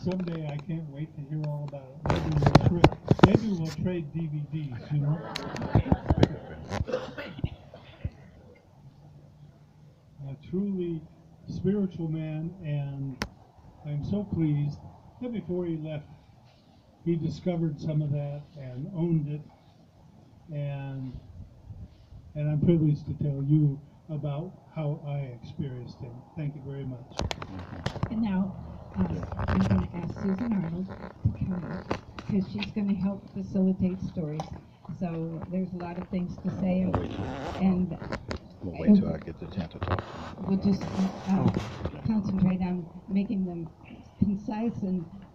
someday I can't wait to hear all about it. Maybe we'll trade DVDs, you know? A truly spiritual man, and I'm so pleased that before he left, he discovered some of that and owned it, and I'm privileged to tell you about how I experienced him. Thank you very much. And now I'm going to ask Susan Arnold to come up because she's going to help facilitate stories. So there's a lot of things to say, and we'll wait till I get the chance to talk. We'll just concentrate on making them concise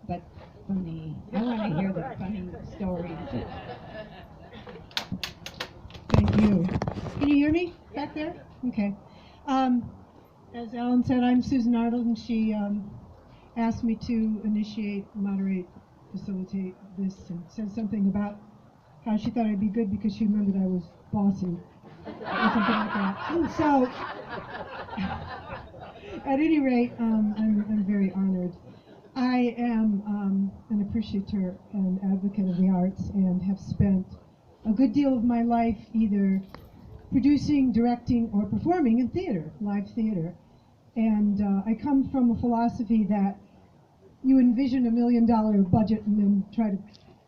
but funny. I want to hear the funny stories. Thank you. Can you hear me back there? Okay. As Ellen said, I'm Susan Arnold, and she asked me to initiate, moderate, facilitate this, and said something about how she thought I'd be good because she remembered I was bossy, or something like that. And so, at any rate, I'm very honored. I am an appreciator and advocate of the arts, and have spent a good deal of my life either producing, directing, or performing in theater, live theater. And I come from a philosophy that you envision $1 million budget and then try to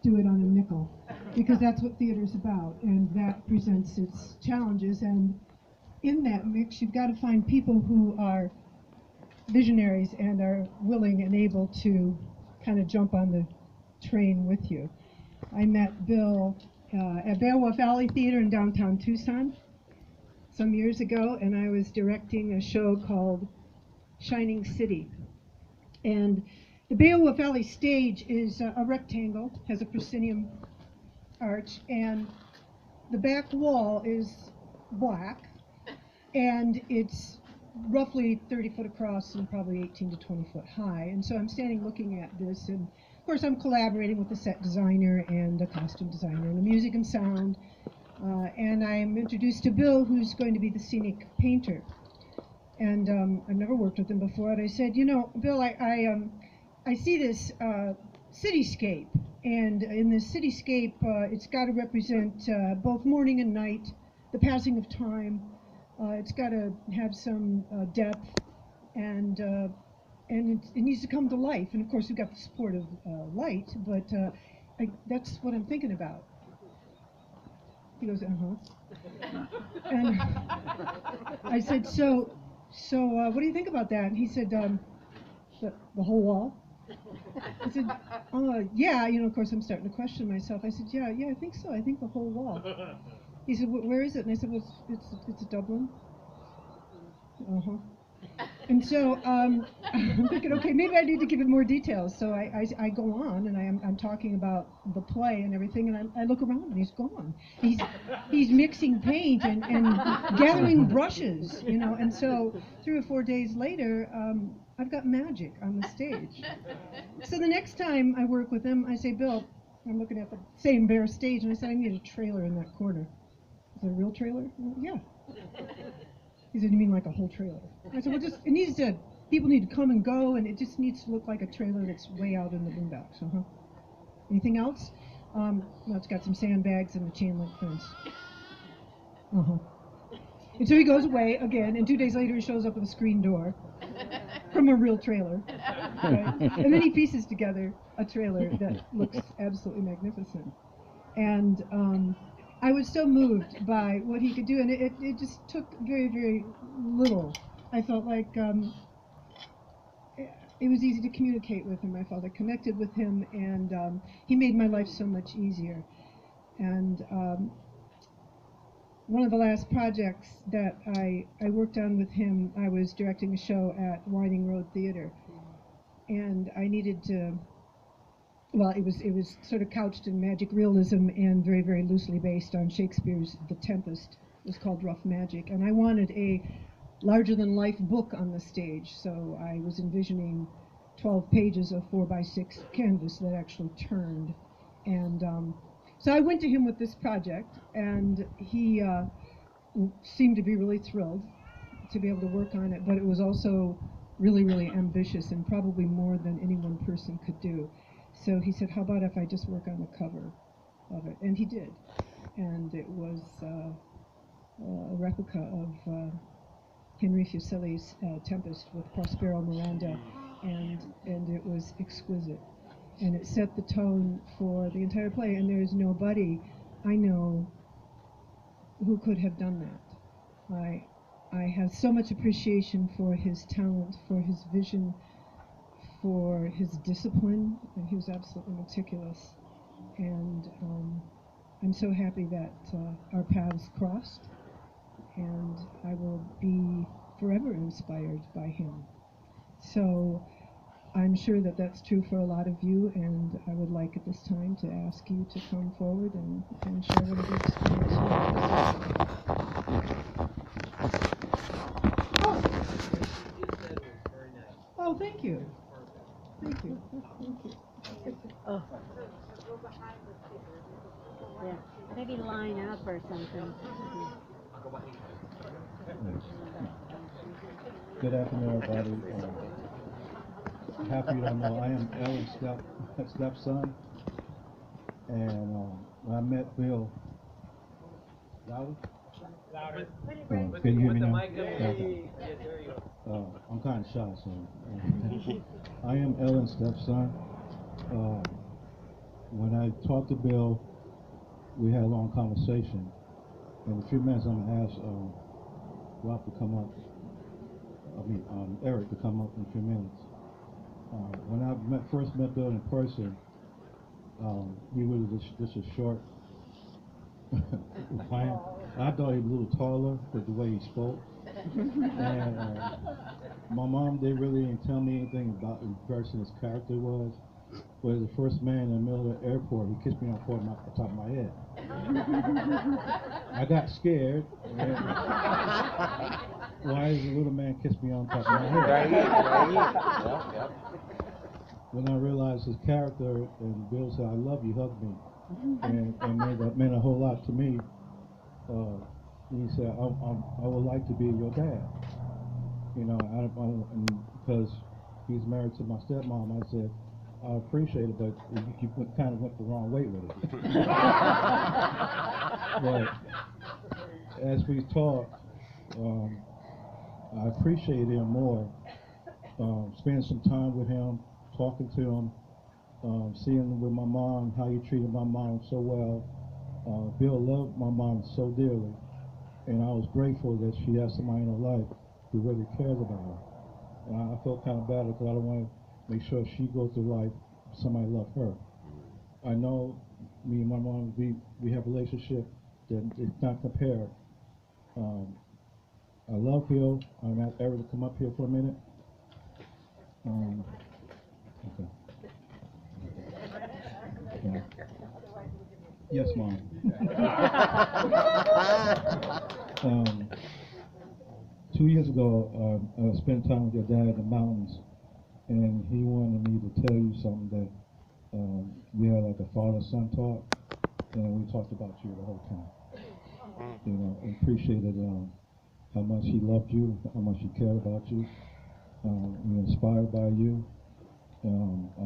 do it on a nickel, because that's what theater's about, and that presents its challenges. And in that mix, you've got to find people who are visionaries and are willing and able to kind of jump on the train with you. I met Bill at Beowulf Alley Theater in downtown Tucson some years ago, and I was directing a show called Shining City. And the Beowulf Alley stage is a rectangle, has a proscenium arch, and the back wall is black, and it's roughly 30 foot across and probably 18 to 20 foot high. And so I'm standing looking at this, and of course I'm collaborating with the set designer and a costume designer and the music and sound. And I'm introduced to Bill, who's going to be the scenic painter. And I've never worked with him before, and I said, you know, Bill, I see this cityscape, and in this cityscape, it's got to represent both morning and night, the passing of time. It's got to have some depth, and it needs to come to life. And of course, we've got the support of light, but that's what I'm thinking about. He goes, and I said, so what do you think about that? And he said, the whole wall. I said, yeah, you know, of course I'm starting to question myself. I said, yeah, I think so. I think the whole wall. He said, where is it? And I said, well, it's Dublin. And so I'm thinking, okay, maybe I need to give it more details. So I go on, and I'm talking about the play and everything, and I look around, and he's gone. He's mixing paint and gathering brushes, you know. And so 3 or 4 days later, I've got magic on the stage. So the next time I work with him, I say, Bill, I'm looking at the same bare stage, and I said, I need a trailer in that corner. Is it a real trailer? Well, yeah. He said, you mean like a whole trailer? I said, well, people need to come and go, and it just needs to look like a trailer that's way out in the boondocks. Anything else? Well, it's got some sandbags and a chain link fence. And so he goes away again, and 2 days later he shows up with a screen door from a real trailer. Right? And then he pieces together a trailer that looks absolutely magnificent. And I was so moved by what he could do, and it just took very, very little. I felt like it was easy to communicate with him. I felt I connected with him, and he made my life so much easier. And one of the last projects that I worked on with him, I was directing a show at Winding Road Theater, and I needed to. Well, it was sort of couched in magic realism and very, very loosely based on Shakespeare's The Tempest. It was called Rough Magic, and I wanted a larger-than-life book on the stage, so I was envisioning 12 pages of 4x6 canvas that actually turned. And so I went to him with this project, and he seemed to be really thrilled to be able to work on it, but it was also really, really ambitious and probably more than any one person could do. So he said, how about if I just work on the cover of it? And he did. And it was a replica of Henry Fuseli's Tempest with Prospero Miranda, and it was exquisite. And it set the tone for the entire play, and there is nobody I know who could have done that. I have so much appreciation for his talent, for his vision, for his discipline, and he was absolutely meticulous. And I'm so happy that our paths crossed, and I will be forever inspired by him. So I'm sure that that's true for a lot of you, and I would like at this time to ask you to come forward and share whatever experience you have. Oh, thank you. Thank you. Thank you. Oh. Yeah. Maybe line up or something. Good afternoon, everybody. Happy to know I am Ellen's stepson, and when I met Bill, louder? Can you hear me now? Okay. I'm kind of shy, so I am Ellen's stepson. When I talked to Bill, we had a long conversation. In a few minutes, I'm going to ask Rob to come up. Eric to come up in a few minutes. When I first met Bill in person, he was just a short client. I thought he was a little taller with the way he spoke. And my mom didn't really tell me anything about the person his character was. But the first man in the middle of the airport, he kissed me on the top of my head. I got scared. Why does a little man kiss me on top of my head? Right. When I realized his character, and Bill said, "I love you," hugged me, and that meant a whole lot to me. He said, I would like to be your dad. You know, and because he's married to my stepmom, I said, I appreciate it, but you kind of went the wrong way with it. But as we talked, I appreciated him more, spending some time with him, talking to him, seeing with my mom, how he treated my mom so well. Bill loved my mom so dearly, and I was grateful that she has somebody in her life who really cares about her. And I felt kind of bad because I don't want to make sure she goes through life, somebody love her. I know me and my mom, we have a relationship that is not compared. I love Bill. I'm asked Eric to come up here for a minute. Okay. Yeah. Yes, Mom. 2 years ago, I spent time with your dad in the mountains, and he wanted me to tell you something that we had like a father-son talk, and we talked about you the whole time. You know, and appreciated how much he loved you, how much he cared about you. We were inspired by you. I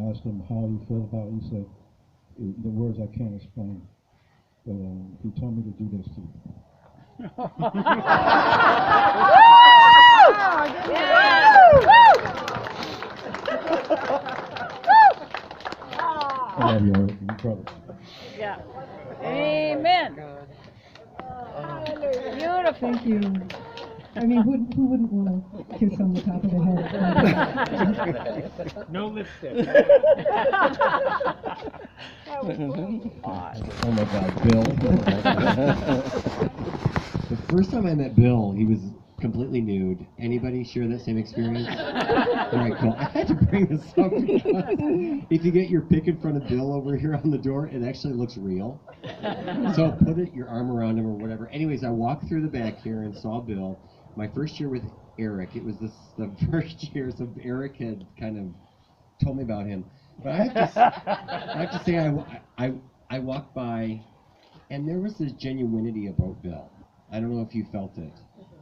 asked him how you feel about it. He said, the words I can't explain, but he told me to do this to you. I love you, Eric, you brother. Yeah. Amen. Beautiful. Thank you. I mean, who wouldn't want to kiss on the top of the head? No lipstick. Oh my God, Bill. The first time I met Bill, he was completely nude. Anybody share that same experience? Very cool. I had to bring this up because if you get your pic in front of Bill over here on the door, it actually looks real. So put your arm around him or whatever. Anyways, I walked through the back here and saw Bill. My first year with Eric, it was the first year, so Eric had kind of told me about him. But I have to say, I walked by, and there was this genuinity about Bill. I don't know if you felt it.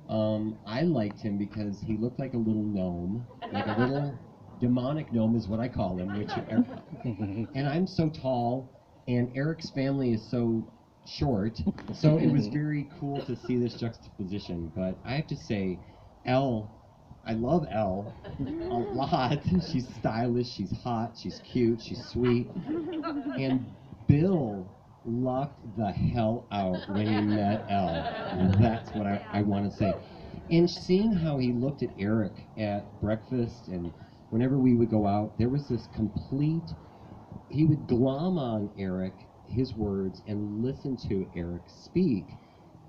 I liked him because he looked like a little gnome, like a little demonic gnome is what I call him, and I'm so tall, and Eric's family is so short, so it was very cool to see this juxtaposition. But I have to say, Elle, I love Elle a lot. She's stylish, she's hot, she's cute, she's sweet, and Bill lucked the hell out when he met Elle. That's what I want to say. And seeing how he looked at Eric at breakfast and whenever we would go out, there was this complete, he would glom on Eric, his words, and listen to Eric speak.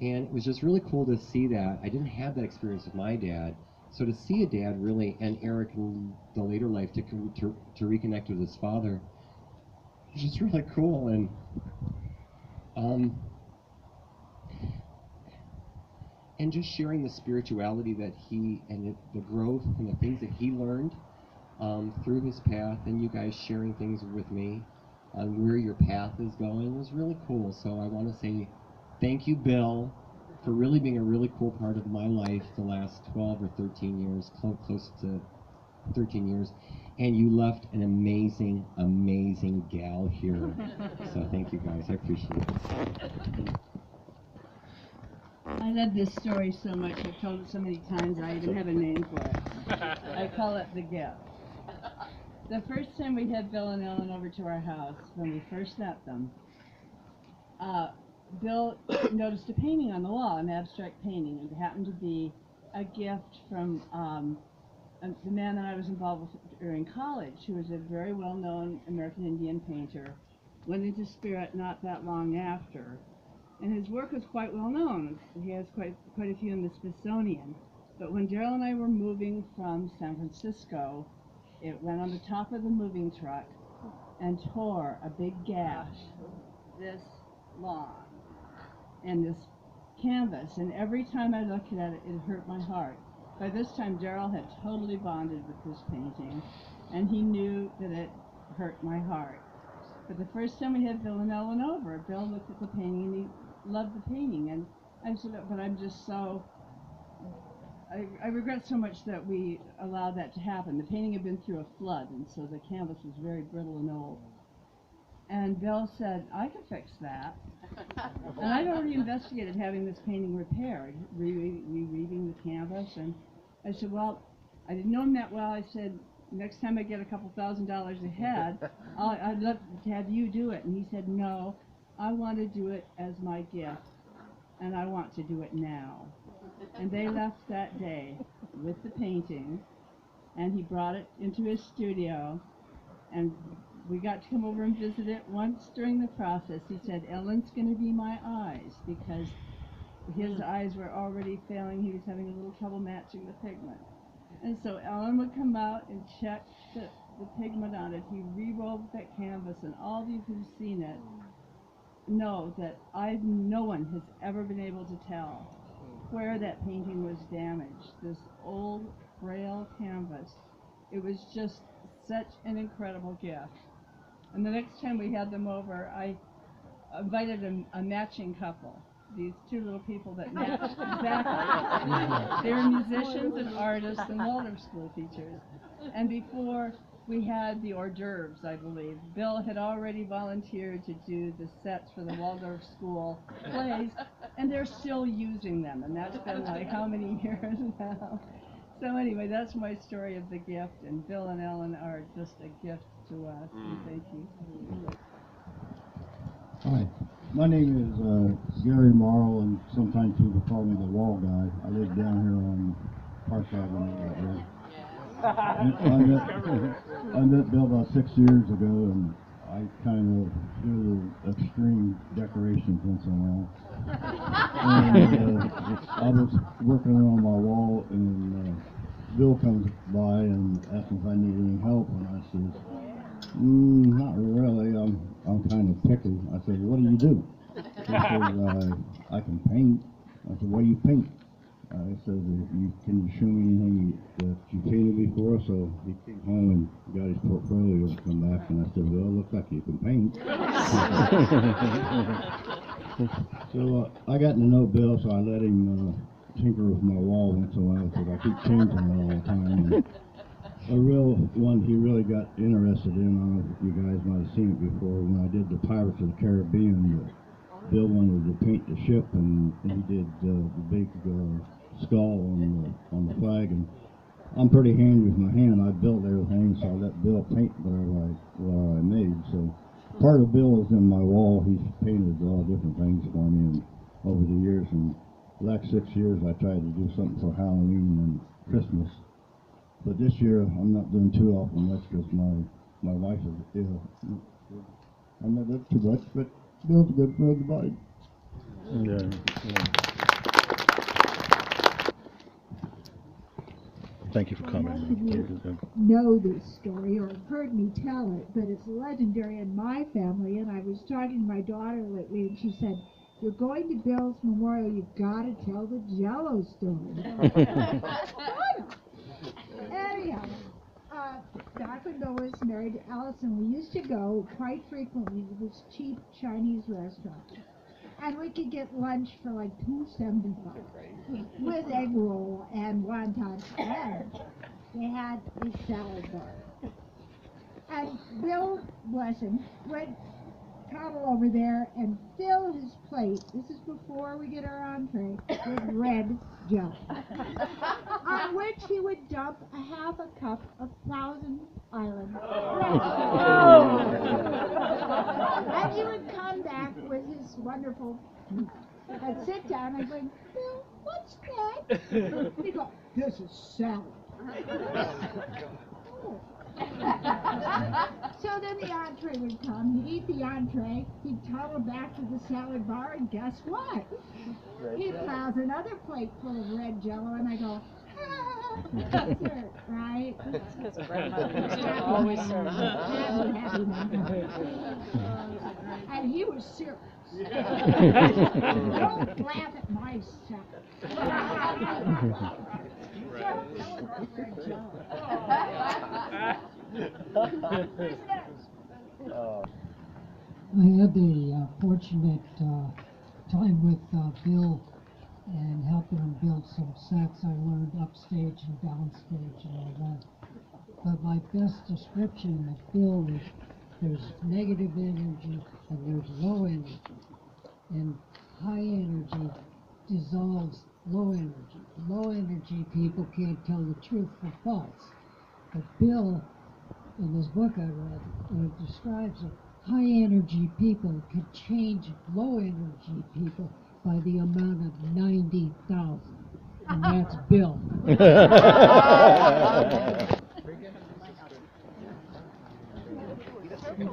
And it was just really cool to see that. I didn't have that experience with my dad. So to see a dad really, and Eric in the later life, to reconnect with his father, it's just really cool. And just sharing the spirituality that he, and the growth and the things that he learned through his path, and you guys sharing things with me on where your path is going was really cool. So I want to say thank you, Bill, for really being a really cool part of my life the last 12 or 13 years, close to 13 years. And you left an amazing, amazing gal here. So thank you guys. I appreciate it. I love this story so much. I've told it so many times, I even have a name for it. I call it the gift. The first time we had Bill and Ellen over to our house, when we first met them, Bill noticed a painting on the wall, an abstract painting. It happened to be a gift from the man that I was involved with during college, who was a very well-known American Indian painter, went into spirit not that long after. And his work was quite well known. He has quite a few in the Smithsonian. But when Daryl and I were moving from San Francisco, it went on the top of the moving truck and tore a big gash this long in this canvas. And every time I looked at it, it hurt my heart. By this time, Daryl had totally bonded with this painting, and he knew that it hurt my heart. But the first time we had Bill and Ellen over, Bill looked at the painting and he loved the painting. And I said, but I'm just so, I regret so much that we allowed that to happen. The painting had been through a flood, and so the canvas was very brittle and old. And Bill said, I can fix that. And I'd already investigated having this painting repaired, rereading the canvas. And I said, well, I didn't know him that well. I said, next time I get a couple $1,000s ahead, I'd love to have you do it. And he said, no, I want to do it as my gift, and I want to do it now. And they left that day with the painting, and he brought it into his studio, and we got to come over and visit it once during the process. He said, Ellen's going to be my eyes, because his eyes were already failing. He was having a little trouble matching the pigment. And so Ellen would come out and check the pigment on it. He re-rolled that canvas, and all of you who've seen it know that no one has ever been able to tell where that painting was damaged. This old, frail canvas. It was just such an incredible gift. And the next time we had them over, I invited a matching couple. These two little people that matched exactly. They were musicians and artists and Waldorf school teachers. And before we had the hors d'oeuvres, I believe, Bill had already volunteered to do the sets for the Waldorf school plays, and they're still using them. And that's been like how many years now? So anyway, that's my story of the gift, and Bill and Ellen are just a gift to us. And thank you. Hi, my name is Gary Morrow, and sometimes people call me the Wall Guy. I live down here on Park Avenue right there. I met Bill about 6 years ago, and I kind of do the extreme decorations once in a while. And I was working on my wall, and Bill comes by and asks if I need any help, and I says, not really. I'm kind of picky. I said, what do you do? He says, I can paint. I said, what do you paint? I said, can you show me anything that you painted before? So he came home and got his portfolio to come back, and I said, well, it looks like you can paint. So I got to know Bill, so I let him tinker with my wall once in a while because I keep changing it all the time. And a real one he really got interested in, I don't know if you guys might have seen it before, when I did the Pirates of the Caribbean, Bill wanted to paint the ship, and he did the big skull on the flag. And I'm pretty handy with my hand. I built everything, so I let Bill paint whatever I made. So part of Bill is in my wall. He's painted a lot of different things for me and over the years. And the last 6 years I tried to do something for Halloween and Christmas. But this year I'm not doing too often much because my wife is ill. I'm not doing too much, but Bill's a good friend of mine. Thank you for coming. Most of you know this story or have heard me tell it, but it's legendary in my family. And I was talking to my daughter lately, and she said, "You're going to Bill's memorial. You've got to tell the Jello story." Anyhow, back when Bill was married to Allison, we used to go quite frequently to this cheap Chinese restaurant. And we could get lunch for like $2.75 with egg roll and wonton, and they had a salad bar. And Bill, bless him, would toddle over there and fill his plate. This is before we get our entree with red jello, on which he would dump a half a cup of Thousand Island red jello. And he would come back with his wonderful. I'd sit down and I'd go, "Bill, what's that?" He'd go, "This is salad." Oh. So then the entree would come. He'd eat the entree. He'd toddle back to the salad bar, and guess what? He plows another plate full of red jello, and I go, dessert, right? That's because grandmother used to always serve that. Happy. And he was serious. Don't laugh at my salad. I had the fortunate time with Bill and helping him build some sets. I learned upstage and downstage and all that. But my best description of Bill is there's negative energy and there's low energy. And high energy dissolves low energy. Low energy people can't tell the truth from false. But Bill, in this book I read, describes it. High energy people can change low energy people by the amount of 90,000. And that's Bill.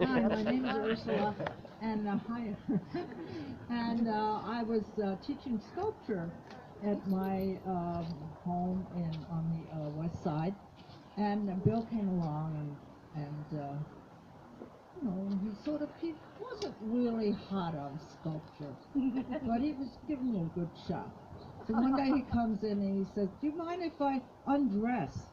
Hi, my name is Ursula, and I was teaching sculpture at my home on the west side, and Bill came along and he wasn't really hot on sculpture, but he was giving it a good shot. So one day he comes in and he says, "Do you mind if I undress?"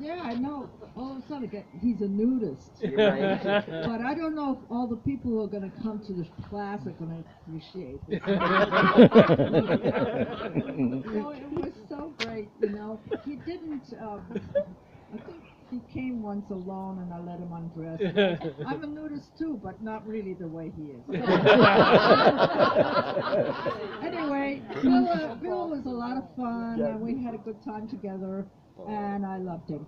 Yeah, I know. All of a sudden, he's a nudist. But I don't know if all the people who are going to come to this class are going to appreciate this. It was so great, He didn't, I think he came once alone and I let him undress. I'm a nudist too, but not really the way he is. Anyway, Bill was a lot of fun, and we had a good time together, and I loved him.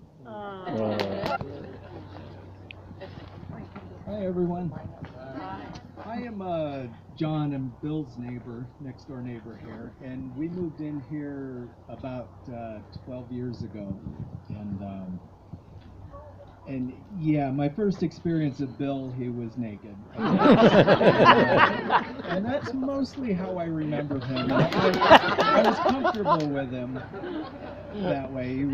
Hi everyone. I am John and Bill's neighbor, next door neighbor here, and we moved in here about 12 years ago, and yeah, my first experience of Bill, he was naked. And that's mostly how I remember him. I was comfortable with him that way. He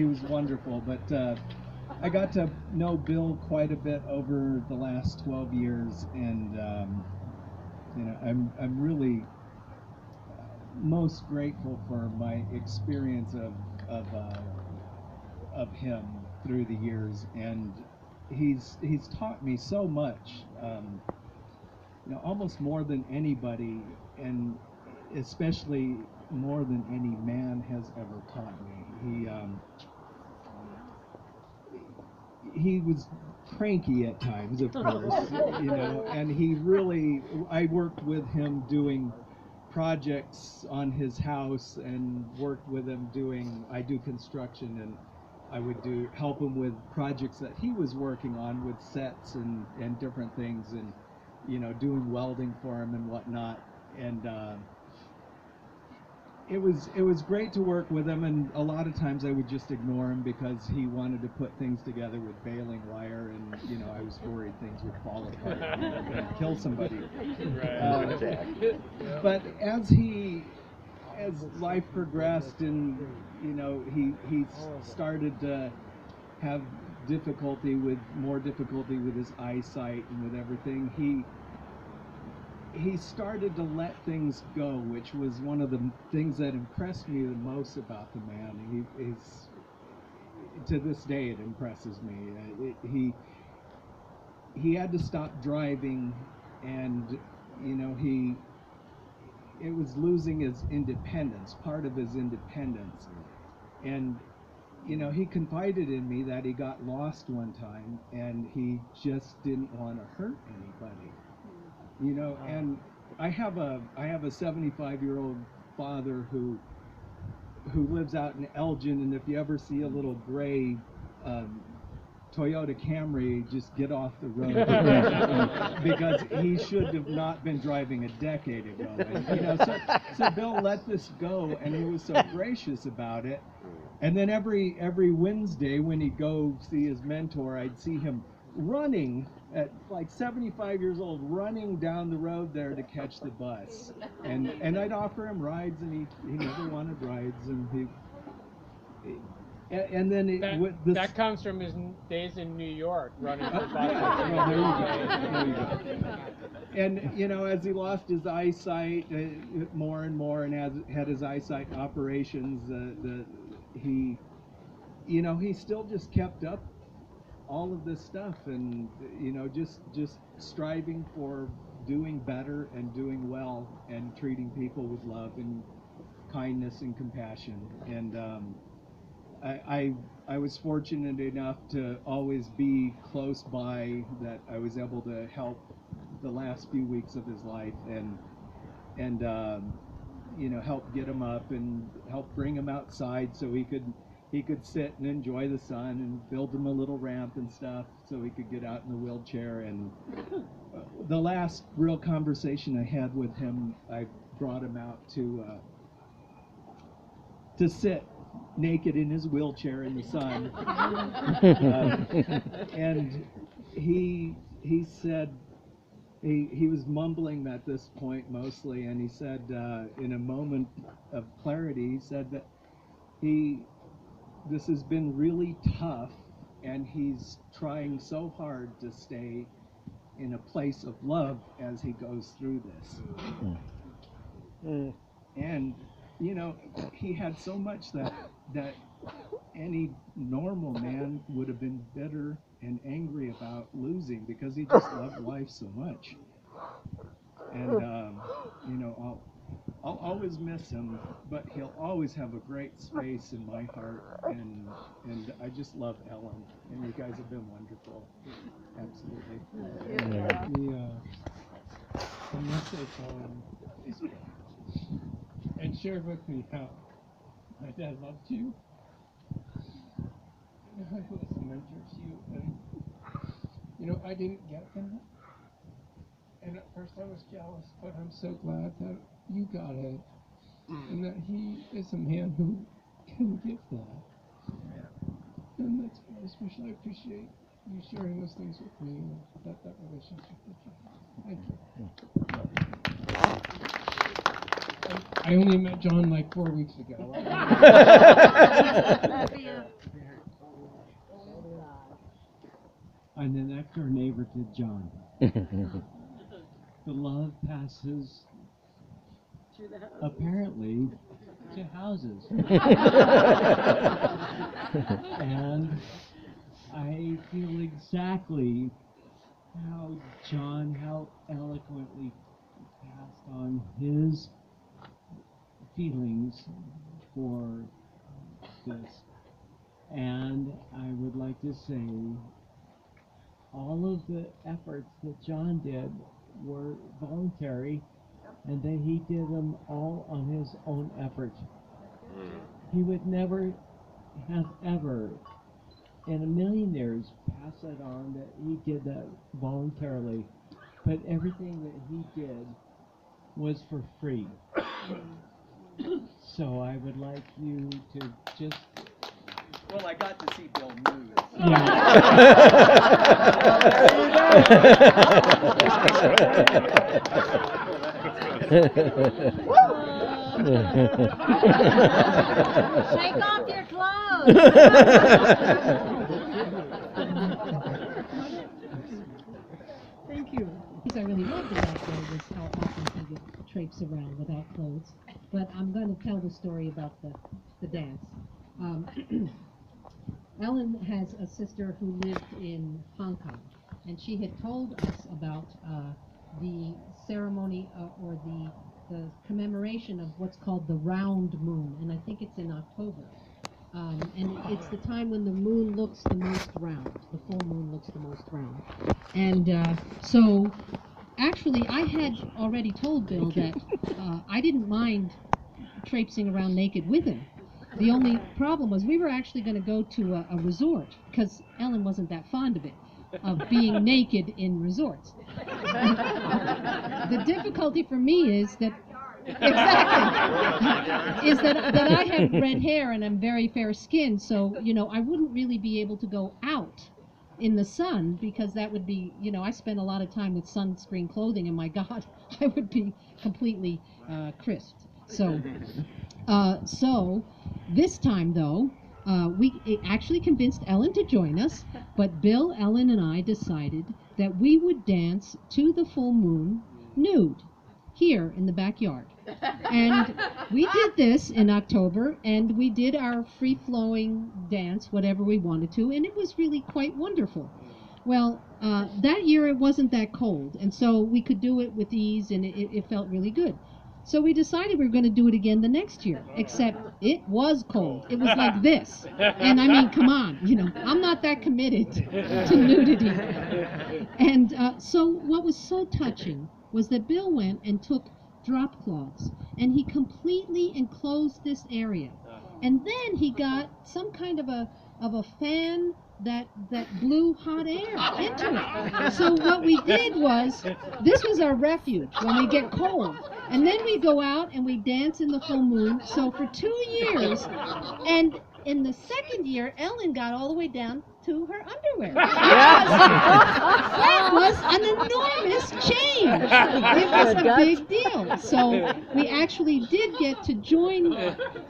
was wonderful, but I got to know Bill quite a bit over the last 12 years, and I'm really most grateful for my experience of him through the years, and he's taught me so much. almost more than anybody, and especially more than any man has ever taught me. He was cranky at times, of course, and he really, I worked with him doing projects on his house, and worked with him I do construction, and I would help him with projects that he was working on with sets and different things, and doing welding for him and whatnot. And it was great to work with him, and a lot of times I would just ignore him because he wanted to put things together with baling wire, and I was worried things would fall apart and kill somebody. But as life progressed, and he started to have more difficulty with his eyesight and with everything, he started to let things go, which was one of the things that impressed me the most about the man. He's to this day, it impresses me. He had to stop driving, and it was losing his independence, part of his independence. And he confided in me that he got lost one time, and he just didn't want to hurt anybody. And I have a 75-year-old father who lives out in Elgin, and if you ever see a little gray Toyota Camry, just get off the road because he should have not been driving a decade ago. And, so Bill let this go, and he was so gracious about it. And then every Wednesday when he'd go see his mentor, I'd see him running at like 75 years old, running down the road there to catch the bus, and I'd offer him rides, and he never wanted rides, and then that comes from his days in New York running for buses. Well, there you go. And as he lost his eyesight more and more, and had his eyesight operations, he still just kept up all of this stuff, and just striving for doing better and doing well and treating people with love and kindness and compassion. And I was fortunate enough to always be close by, that I was able to help the last few weeks of his life, and help get him up and help bring him outside so he could sit and enjoy the sun, and build him a little ramp and stuff so he could get out in the wheelchair. And the last real conversation I had with him, I brought him out to sit naked in his wheelchair in the sun. And he said, he was mumbling at this point mostly, and he said, in a moment of clarity, he said that this has been really tough, and he's trying so hard to stay in a place of love as he goes through this. And he had so much that any normal man would have been bitter and angry about losing, because he just loved life so much. And I'll always miss him, but he'll always have a great space in my heart, and I just love Ellen, and you guys have been wonderful. Absolutely. The message on Facebook, and shared with me how my dad loved you, and how he was a mentor to you, and I didn't get that. And at first I was jealous, but I'm so glad that you got it, and that he is a man who can give that. And that's very special. I appreciate you sharing those things with me, and that relationship with you. Thank you. I only met John like 4 weeks ago. I'm the next door neighbor to John. The love passes apparently to houses. And I feel exactly how John, how eloquently passed on his feelings for this. And I would like to say all of the efforts that John did were voluntary, and that he did them all on his own effort. He would never have ever in a million years pass it on that he did that voluntarily, but everything that he did was for free. So I would like you to just... Well, I got to see Bill nude. Take off your clothes. Thank you. Things I really loved about Bill was how often he would traipse around without clothes. But I'm going to tell the story about the dance. Ellen has a sister who lived in Hong Kong, and she had told us about the ceremony or the commemoration of what's called the round moon, and I think it's in October. And it's the time when the moon looks the most round, the full moon looks the most round. And so actually I had already told Bill that I didn't mind traipsing around naked with him. The only problem was we were actually going to go to a resort, because Ellen wasn't that fond of it, of being naked in resorts. The difficulty for me is that exactly is that I have red hair and I'm very fair skinned, so I wouldn't really be able to go out in the sun, because that would be, I spend a lot of time with sunscreen clothing, and my God, I would be completely crisped. So this time though, it actually convinced Ellen to join us, but Bill, Ellen, and I decided that we would dance to the full moon nude here in the backyard. And we did this in October, and we did our free-flowing dance, whatever we wanted to, and it was really quite wonderful. Well, that year it wasn't that cold, and so we could do it with ease, and it felt really good. So we decided we were going to do it again the next year, except it was cold. It was like this. And I mean, come on, I'm not that committed to nudity. And so what was so touching was that Bill went and took drop cloths, and he completely enclosed this area. And then he got some kind of a fan that blew hot air into it. So what we did was, this was our refuge when we get cold. And then we go out and we dance in the full moon. So for 2 years, and in the second year, Ellen got all the way down to her underwear. That was an enormous change. It was a big deal. So we actually did get to join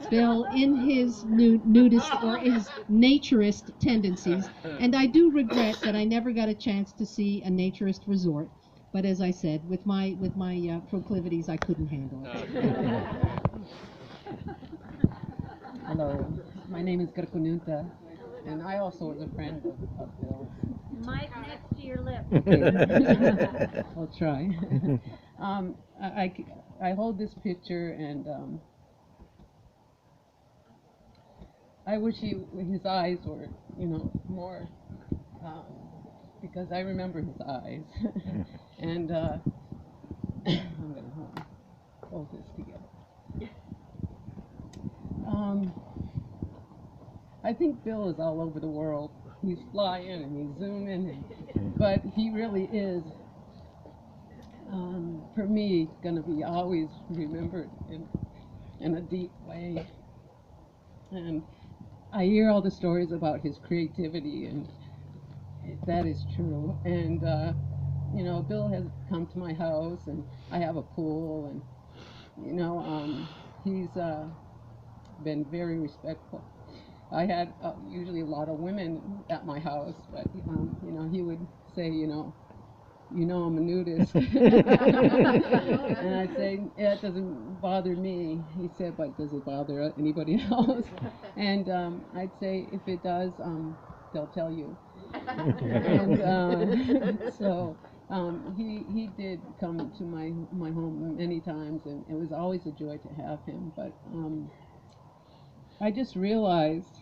Bill in his nudist or his naturist tendencies, and I do regret that I never got a chance to see a naturist resort. But as I said, with my proclivities, I couldn't handle it. Hello, my name is Garkununta, and I also was a friend of Bill's. Mic next to your lip. I'll try. I hold this picture, and I wish his eyes were, more, because I remember his eyes. And I'm going to hold this together. I think Bill is all over the world. He's flying and he's zooming, but he really is, for me, going to be always remembered in a deep way. And I hear all the stories about his creativity, and that is true. And Bill has come to my house, and I have a pool, and he's been very respectful. I had usually a lot of women at my house, but he would say, I'm a nudist. And I'd say, it doesn't bother me. He said, but does it bother anybody else? And I'd say, if it does, they'll tell you. And so he did come to my home many times, and it was always a joy to have him. But I just realized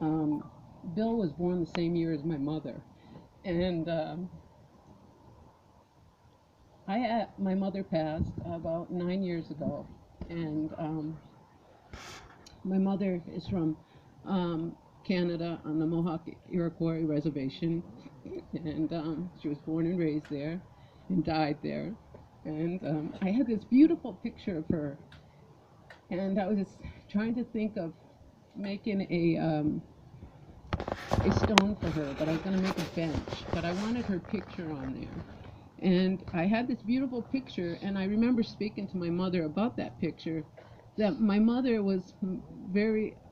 Bill was born the same year as my mother, and my mother passed about 9 years ago, and my mother is from Canada on the Mohawk Iroquois Reservation, and she was born and raised there, and died there. And I had this beautiful picture of her, and I was just trying to think of making a stone for her, but I was going to make a bench, but I wanted her picture on there. And I had this beautiful picture, and I remember speaking to my mother about that picture, that my mother was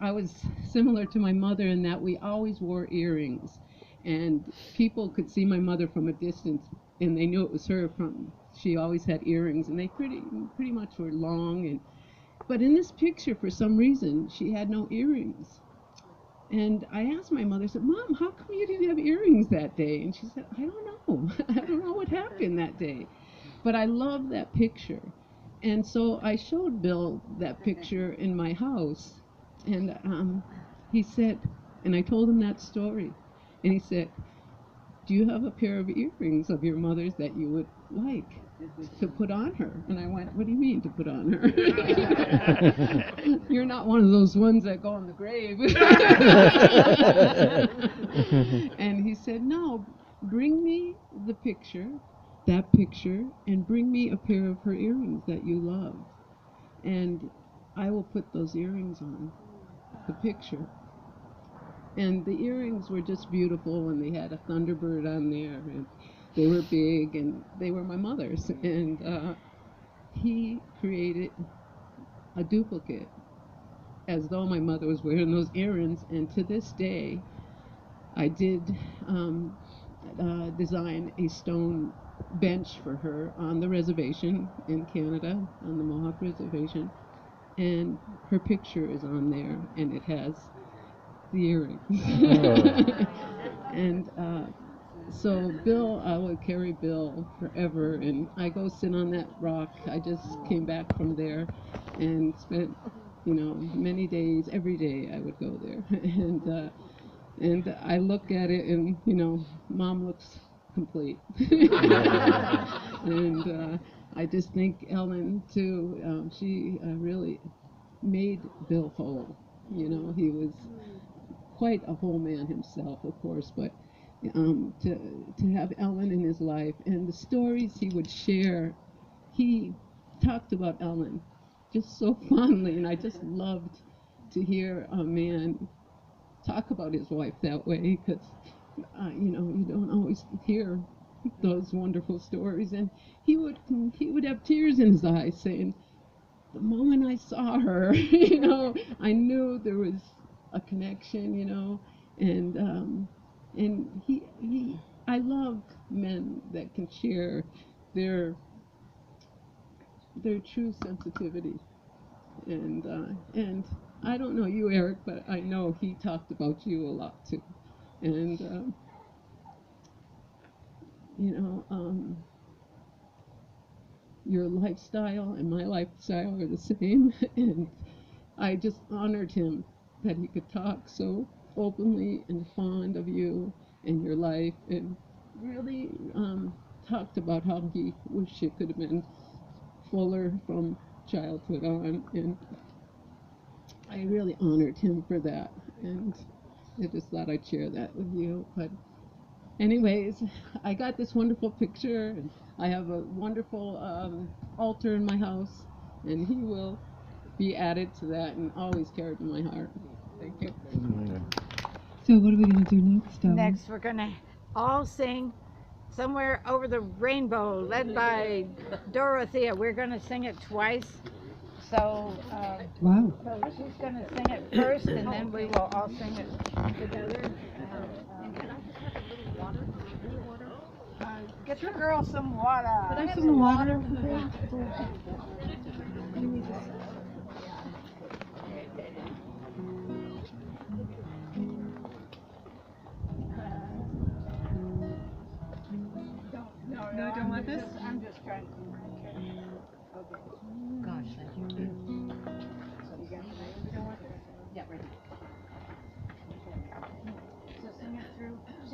I was similar to my mother in that we always wore earrings. And people could see my mother from a distance, and they knew it was her she always had earrings, and they pretty much were long. But in this picture, for some reason, she had no earrings. And I asked my mother, I said, Mom, how come you didn't have earrings that day? And she said, I don't know. I don't know what happened that day. But I love that picture. And so I showed Bill that picture in my house. And he said, and I told him that story. And he said, do you have a pair of earrings of your mother's that you would like to put on her? And I went, what do you mean to put on her? You're not one of those ones that go in the grave. And he said, no, bring me that picture, and bring me a pair of her earrings that you love. And I will put those earrings on the picture. And the earrings were just beautiful, and they had a Thunderbird on there, and they were big, and they were my mother's. And he created a duplicate as though my mother was wearing those earrings. And to this day, I did design a stone bench for her on the reservation in Canada, on the Mohawk Reservation. And her picture is on there, and it has the earrings. And so Bill, I would carry Bill forever, and I go sit on that rock. I just came back from there and spent, many days, every day I would go there. And I look at it, and, Mom looks complete. And I just think Ellen, too, she really made Bill whole. He was quite a whole man himself, of course, but to have Ellen in his life and the stories he would share, he talked about Ellen just so fondly, and I just loved to hear a man talk about his wife that way, because you don't always hear those wonderful stories. And he would have tears in his eyes, saying, the moment I saw her, I knew there was a connection, and I love men that can share their true sensitivity. And I don't know you, Eric, but I know he talked about you a lot too. And your lifestyle and my lifestyle are the same, and I just honored him that he could talk so openly and fond of you and your life, and really talked about how he wished it could have been fuller from childhood on, and I really honored him for that, and I just thought I'd share that with you. But anyways, I got this wonderful picture, and I have a wonderful altar in my house, and he will be added to that and always carried in my heart. Thank you. So what are we going to do next? Next, we're going to all sing Somewhere Over the Rainbow, led by Dorothea. We're going to sing it twice. So, Wow. so she's going to sing it first, and then we will all sing it together. Get your girl some water. Could I have some water?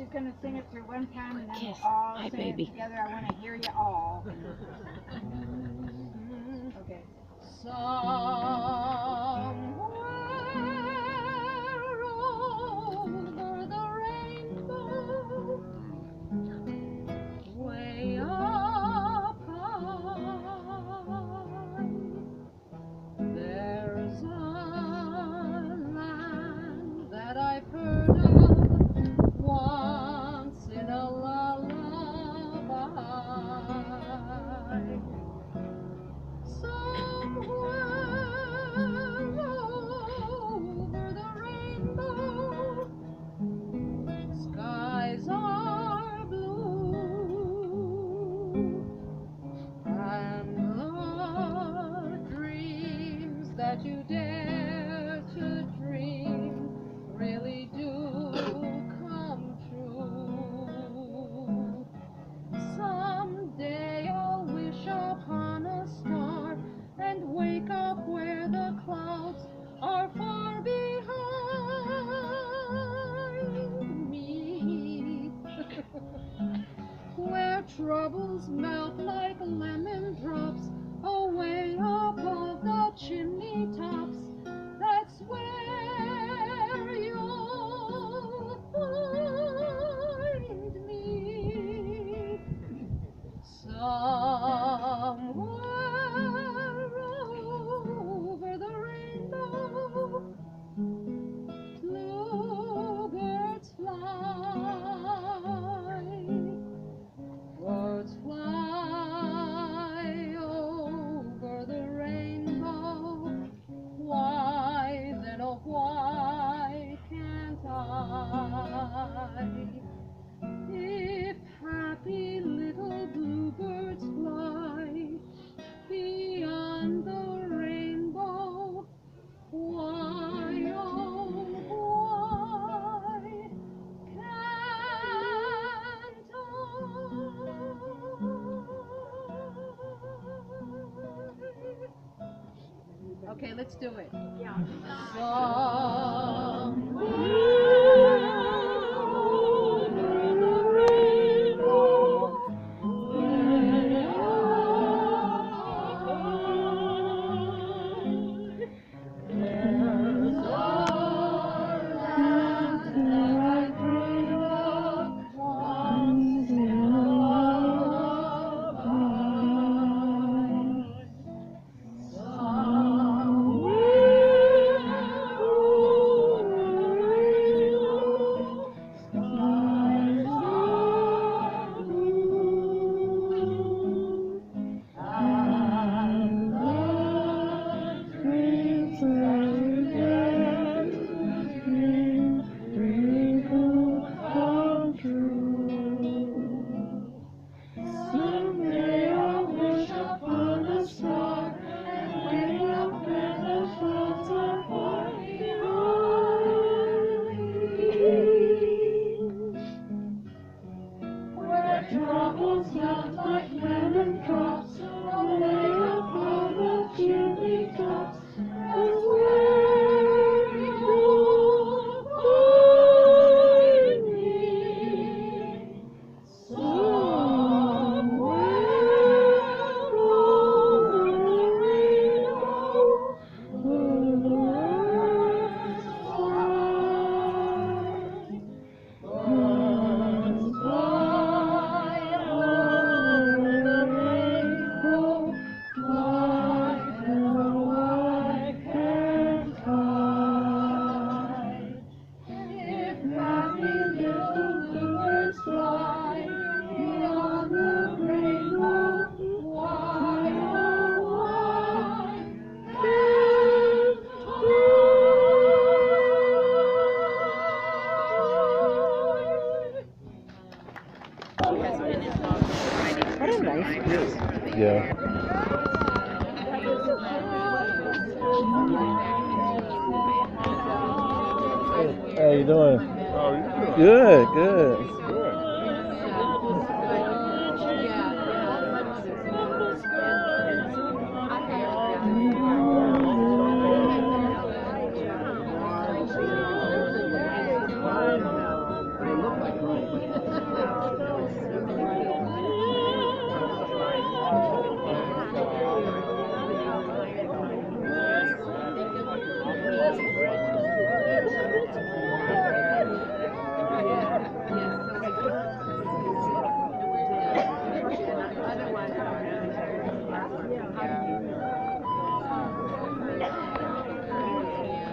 just going to sing it through one time and then we'll all sing it together. I want to hear you all. Okay. Somewhere over the rainbow, way up high, there's a land that I've heard of once in a lullaby. Somewhere over the rainbow, skies are blue, and the dreams that you dare to dream really do come true. Someday I'll wish upon a star and wake up where the clouds are far behind me, where troubles melt like lemon drops away above the chimney tops. That's where you'll find me. Somewhere over the rainbow, bluebirds fly, birds fly over the rainbow. Why then, oh why can't I? If happy little bluebirds fly beyond the rainbow, why, oh, why can't I? Okay, let's do it. Yeah. Troubles melt like lemon drops away above the chimney tops. That's where you'll find me. Somewhere over the rainbow, where the birds fly, birds fly over the rainbow. Why, oh, why can't I? If happy little bluebirds fly beyond the rainbow, why, oh, why can't What a nice group. Yeah. How you doing? How are you doing? Good, good.